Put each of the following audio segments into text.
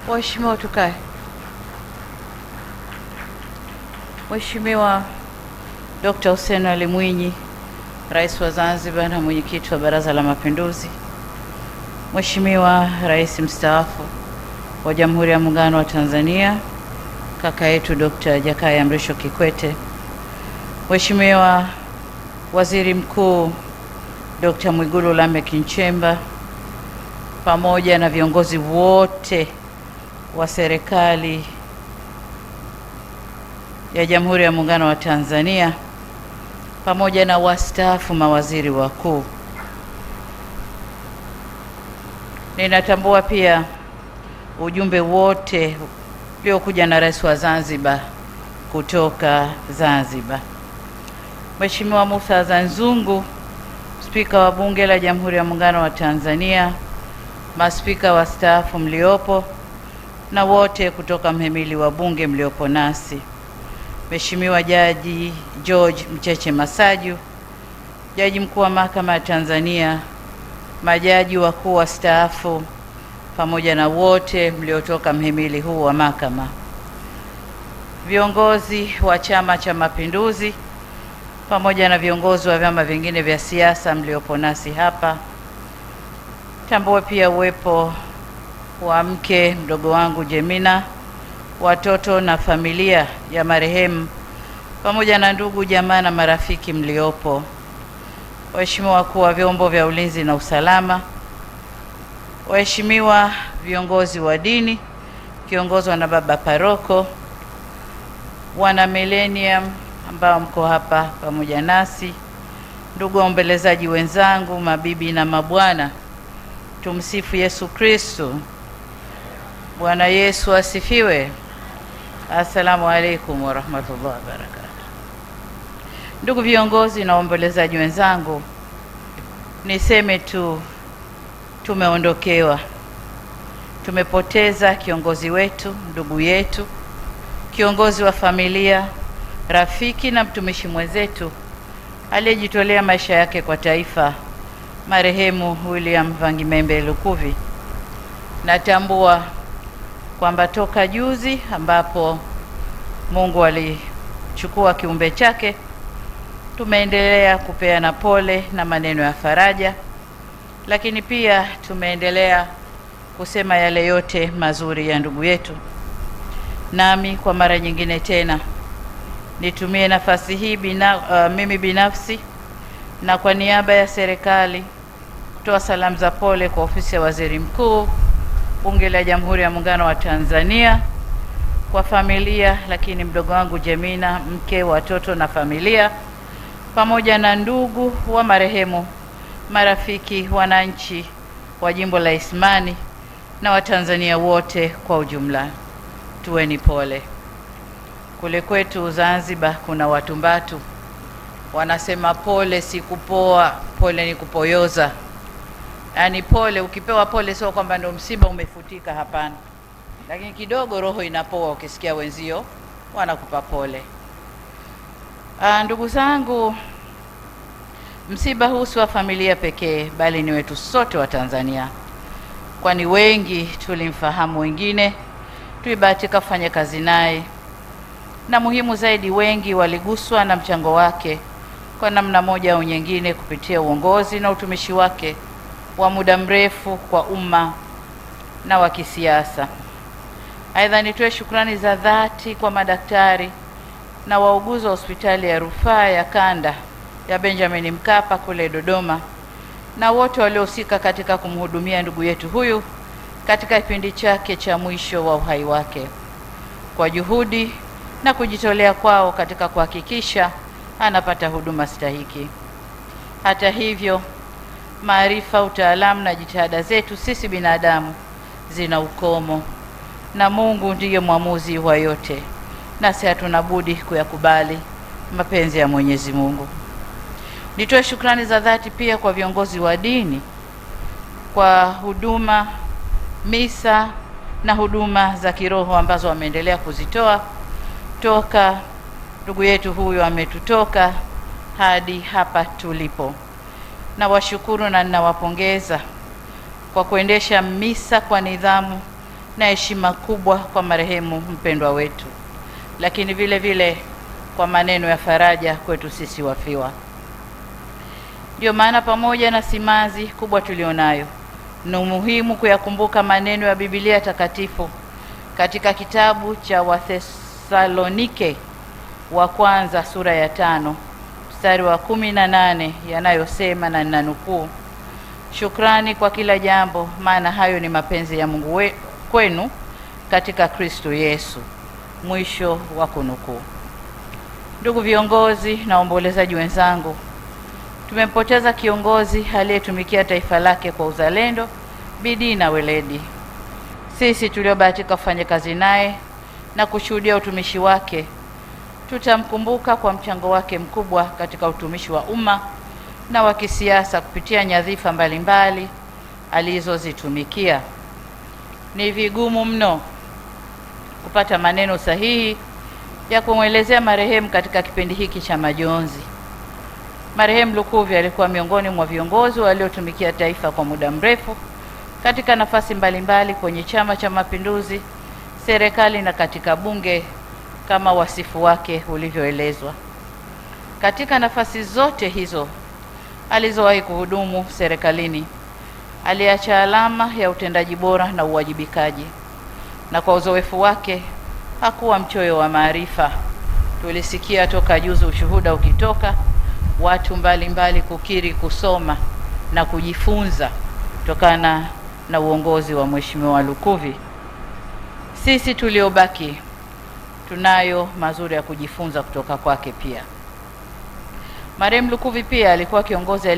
Waheshimiwa, tukae. Mheshimiwa Dr. Hussein Ali Mwinyi, Rais wa Zanzibar na Mwenyekiti wa Baraza la Mapinduzi, Mheshimiwa Rais mstaafu wa Jamhuri ya Muungano wa Tanzania, kaka yetu Dr. Jakaya Mrisho Kikwete, Mheshimiwa Waziri Mkuu Dr. Mwigulu Lameck Nchemba, pamoja na viongozi wote wa serikali ya Jamhuri ya Muungano wa Tanzania, pamoja na wastaafu mawaziri wakuu. Ninatambua pia ujumbe wote uliokuja na Rais wa Zanzibar kutoka Zanzibar. Mheshimiwa Musa Azzan Zungu, Spika wa Bunge la Jamhuri ya Muungano wa Tanzania, maspika wastaafu mliopo na wote kutoka mhimili wa Bunge mliopo nasi, Mheshimiwa Jaji George Mcheche Masaju, Jaji Mkuu wa Mahakama ya Tanzania, majaji wakuu wastaafu, pamoja na wote mliotoka mhimili huu wa mahakama, viongozi wa Chama cha Mapinduzi, pamoja na viongozi wa vyama vingine vya siasa mliopo nasi hapa. Tambua pia uwepo wa mke mdogo wangu Jemina, watoto na familia ya marehemu, pamoja na ndugu jamaa na marafiki mliopo. Waheshimiwa wakuu wa vyombo vya ulinzi na usalama, waheshimiwa viongozi wa dini kiongozwa na baba paroko, wana Millennium ambao mko hapa pamoja nasi, ndugu waombelezaji wenzangu, mabibi na mabwana, tumsifu Yesu Kristo. Bwana Yesu asifiwe. Assalamu alaikum wa rahmatullahi wa barakatuh. Ndugu viongozi na waombolezaji wenzangu, niseme tu tumeondokewa. Tumepoteza kiongozi wetu, ndugu yetu, kiongozi wa familia, rafiki na mtumishi mwenzetu aliyejitolea maisha yake kwa taifa, marehemu William Vangimembe Lukuvi. Natambua kwamba toka juzi ambapo Mungu alichukua kiumbe chake, tumeendelea kupeana pole na maneno ya faraja, lakini pia tumeendelea kusema yale yote mazuri ya ndugu yetu. Nami kwa mara nyingine tena nitumie nafasi hii mimi binafsi na kwa niaba ya serikali kutoa salamu za pole kwa ofisi ya Waziri Mkuu, Bunge la Jamhuri ya Muungano wa Tanzania, kwa familia, lakini mdogo wangu Jemina, mke, watoto na familia, pamoja na ndugu wa marehemu, marafiki, wananchi wa jimbo la Isimani na Watanzania wote kwa ujumla. Tuweni pole. Kule kwetu Zanzibar kuna watumbatu wanasema pole si kupoa, pole ni kupoyoza. Yaani pole, ukipewa pole sio kwamba ndio msiba umefutika, hapana. Lakini kidogo roho inapoa ukisikia wenzio wanakupa pole. Ndugu zangu, msiba huu si wa familia pekee, bali ni wetu sote wa Tanzania. Kwani wengi tulimfahamu, wengine tulibahatika kufanya kazi naye, na muhimu zaidi, wengi waliguswa na mchango wake kwa namna moja au nyingine kupitia uongozi na utumishi wake wa muda mrefu kwa umma na wa kisiasa. Aidha, nitoe shukrani za dhati kwa madaktari na wauguzi wa hospitali ya rufaa ya kanda ya Benjamin Mkapa kule Dodoma, na wote waliohusika katika kumhudumia ndugu yetu huyu katika kipindi chake cha mwisho wa uhai wake, kwa juhudi na kujitolea kwao katika kuhakikisha anapata huduma stahiki. Hata hivyo, maarifa, utaalamu na jitihada zetu sisi binadamu zina ukomo, na Mungu ndiye mwamuzi wa yote, nasi hatuna budi kuyakubali mapenzi ya Mwenyezi Mungu. Nitoe shukrani za dhati pia kwa viongozi wa dini kwa huduma, misa na huduma za kiroho ambazo wameendelea kuzitoa toka ndugu yetu huyu ametutoka hadi hapa tulipo. Na washukuru na ninawapongeza kwa kuendesha misa kwa nidhamu na heshima kubwa kwa marehemu mpendwa wetu, lakini vile vile kwa maneno ya faraja kwetu sisi wafiwa. Ndio maana pamoja na simanzi kubwa tulionayo, ni muhimu kuyakumbuka maneno ya Biblia takatifu katika kitabu cha Wathesalonike wa kwanza sura ya 5 mstari wa 18 yanayosema, na ninanukuu: shukrani kwa kila jambo, maana hayo ni mapenzi ya Mungu kwenu katika Kristo Yesu. Mwisho wa kunukuu. Ndugu viongozi na waombolezaji wenzangu, tumempoteza kiongozi aliyetumikia taifa lake kwa uzalendo, bidii na weledi. Sisi tuliobahatika kufanya kazi naye na kushuhudia utumishi wake, tutamkumbuka kwa mchango wake mkubwa katika utumishi wa umma na wa kisiasa kupitia nyadhifa mbalimbali alizozitumikia. Ni vigumu mno kupata maneno sahihi ya kumwelezea marehemu katika kipindi hiki cha majonzi. Marehemu Lukuvi alikuwa miongoni mwa viongozi waliotumikia taifa kwa muda mrefu katika nafasi mbalimbali kwenye Chama cha Mapinduzi, serikali na katika bunge kama wasifu wake ulivyoelezwa. Katika nafasi zote hizo alizowahi kuhudumu serikalini, aliacha alama ya utendaji bora na uwajibikaji, na kwa uzoefu wake hakuwa mchoyo wa maarifa. Tulisikia toka juzi ushuhuda ukitoka watu mbalimbali kukiri kusoma na kujifunza kutokana na uongozi wa Mheshimiwa Lukuvi. Sisi tuliobaki tunayo mazuri ya kujifunza kutoka kwake pia. Marehemu Lukuvi pia alikuwa kiongozi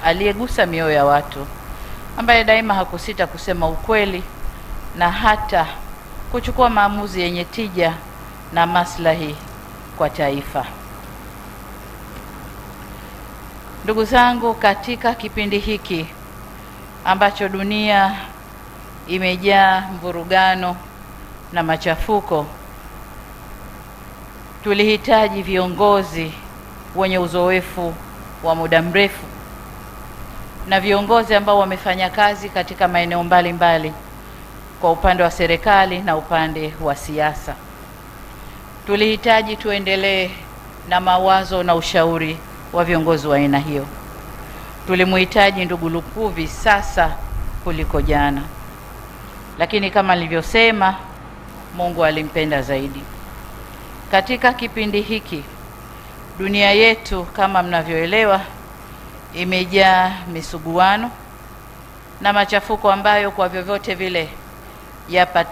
aliyegusa mioyo ya watu, ambaye daima hakusita kusema ukweli na hata kuchukua maamuzi yenye tija na maslahi kwa taifa. Ndugu zangu, katika kipindi hiki ambacho dunia imejaa mvurugano na machafuko, tulihitaji viongozi wenye uzoefu wa muda mrefu na viongozi ambao wamefanya kazi katika maeneo mbalimbali kwa upande wa serikali na upande wa siasa. Tulihitaji tuendelee na mawazo na ushauri wa viongozi wa aina hiyo. Tulimhitaji ndugu Lukuvi sasa kuliko jana, lakini kama nilivyosema, Mungu alimpenda zaidi. Katika kipindi hiki dunia yetu, kama mnavyoelewa, imejaa misuguano na machafuko ambayo kwa vyovyote vile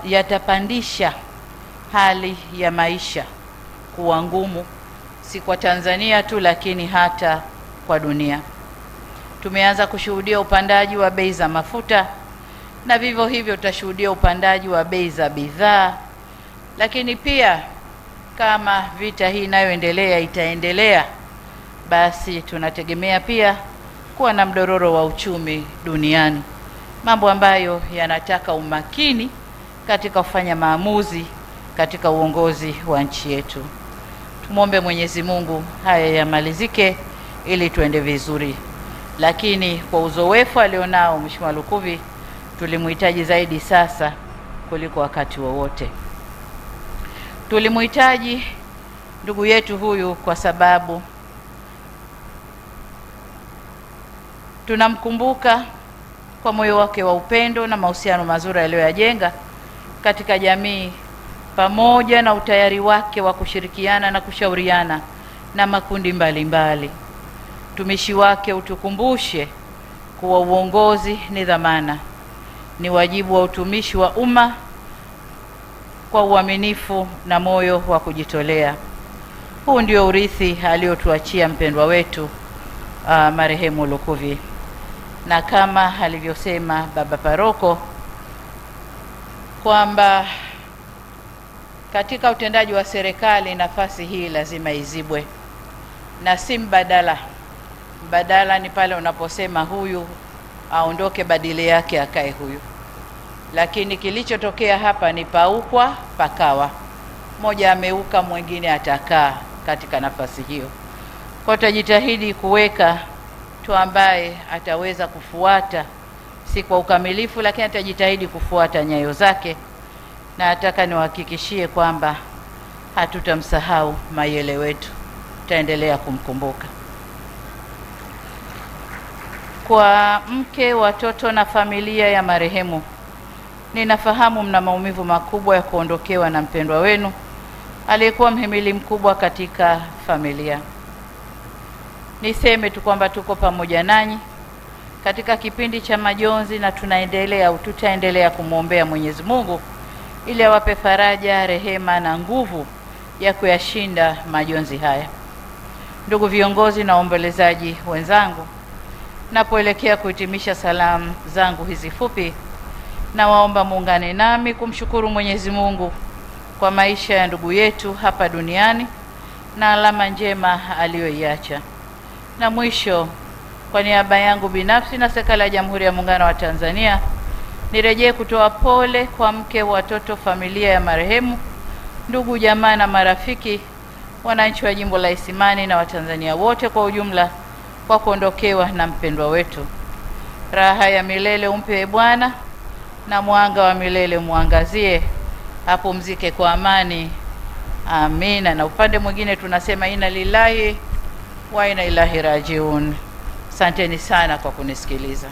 yatapandisha hali ya maisha kuwa ngumu, si kwa Tanzania tu, lakini hata kwa dunia. Tumeanza kushuhudia upandaji wa bei za mafuta, na vivyo hivyo tutashuhudia upandaji wa bei za bidhaa, lakini pia kama vita hii inayoendelea itaendelea, basi tunategemea pia kuwa na mdororo wa uchumi duniani, mambo ambayo yanataka umakini katika kufanya maamuzi katika uongozi wa nchi yetu. Tumwombe Mwenyezi Mungu haya yamalizike ili tuende vizuri, lakini kwa uzoefu alionao Mheshimiwa Lukuvi tulimhitaji zaidi sasa kuliko wakati wowote. Tulimhitaji ndugu yetu huyu kwa sababu tunamkumbuka kwa moyo wake wa upendo na mahusiano mazuri aliyoyajenga katika jamii, pamoja na utayari wake wa kushirikiana na kushauriana na makundi mbalimbali. Utumishi wake utukumbushe kuwa uongozi ni dhamana, ni wajibu wa utumishi wa umma kwa uaminifu na moyo wa kujitolea. Huu ndio urithi aliotuachia mpendwa wetu marehemu Lukuvi, na kama alivyosema baba paroko kwamba katika utendaji wa serikali nafasi hii lazima izibwe na si mbadala. Mbadala ni pale unaposema huyu aondoke, badili yake akae huyu, lakini kilichotokea hapa ni paukwa pakawa, mmoja ameuka mwingine atakaa katika nafasi hiyo. Kwa tutajitahidi kuweka mtu ambaye ataweza kufuata si kwa ukamilifu, lakini atajitahidi kufuata nyayo zake, na nataka niwahakikishie kwamba hatutamsahau Mayele wetu, tutaendelea kumkumbuka. Kwa mke, watoto na familia ya marehemu, ninafahamu mna maumivu makubwa ya kuondokewa na mpendwa wenu aliyekuwa mhimili mkubwa katika familia. Niseme tu kwamba tuko pamoja nanyi katika kipindi cha majonzi, na tutaendelea kumwombea Mwenyezi Mungu ili awape faraja, rehema na nguvu ya kuyashinda majonzi haya. Ndugu viongozi na waombolezaji wenzangu, napoelekea kuhitimisha salamu zangu hizi fupi, na waomba muungane nami kumshukuru Mwenyezi Mungu kwa maisha ya ndugu yetu hapa duniani na alama njema aliyoiacha. Na mwisho, kwa niaba yangu binafsi na serikali ya Jamhuri ya Muungano wa Tanzania, nirejee kutoa pole kwa mke, watoto, familia ya marehemu, ndugu, jamaa na marafiki, wananchi wa jimbo la Isimani na Watanzania wote kwa ujumla kwa kuondokewa na mpendwa wetu. Raha ya milele umpe Bwana, na mwanga wa milele muangazie, apumzike kwa amani. Amina. Na upande mwingine tunasema inna lillahi wa inna ilaihi rajiun. Asanteni sana kwa kunisikiliza.